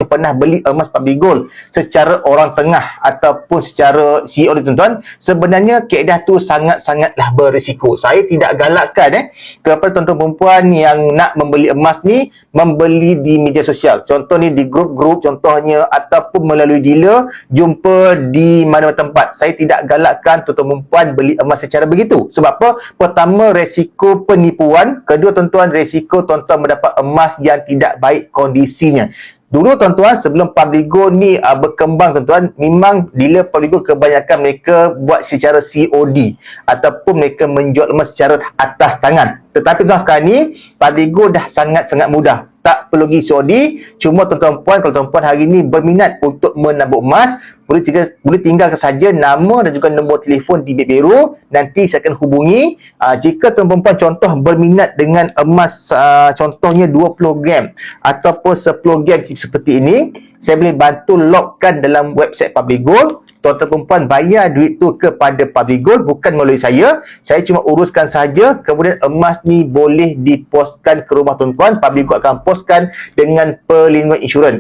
yang pernah beli emas public gold secara orang tengah ataupun secara CEO ni tuan-tuan, sebenarnya kaedah tu sangat-sangatlah berisiko. Saya tidak galakkan kepada tuan-tuan perempuan yang nak membeli emas ni membeli di media sosial. Contoh ni di grup-grup contohnya, ataupun melalui dealer, jumpa di mana-mana tempat. Saya tidak galakkan tuan-tuan perempuan beli emas secara begitu. Sebab apa? Pertama, resiko penipuan. Kedua tuan-tuan, resiko tuan-tuan mendapat emas yang tidak baik kondisinya. Dulu tuan-tuan, sebelum public gold ni berkembang tuan-tuan, memang dealer public gold kebanyakan mereka buat secara COD ataupun mereka menjual emas secara atas tangan. Tetapi tuan sekarang ni public gold dah sangat-sangat mudah. Tak perlu pergi COD. Cuma tuan-tuan puan, kalau tuan-tuan hari ni berminat untuk menabung emas, boleh tinggalkan saja nama dan juga nombor telefon di Biro. Nanti saya akan hubungi. Jika tuan-tuan puan contoh berminat dengan emas contohnya 20 gram ataupun 10 gram seperti ini, saya boleh bantu lockkan dalam website public gold. Tuan-tuan perempuan bayar duit tu kepada public gold, bukan melalui saya. Saya cuma uruskan saja, kemudian emas ni boleh dipostkan ke rumah tuan-tuan. Public gold akan postkan dengan perlindungan insurans.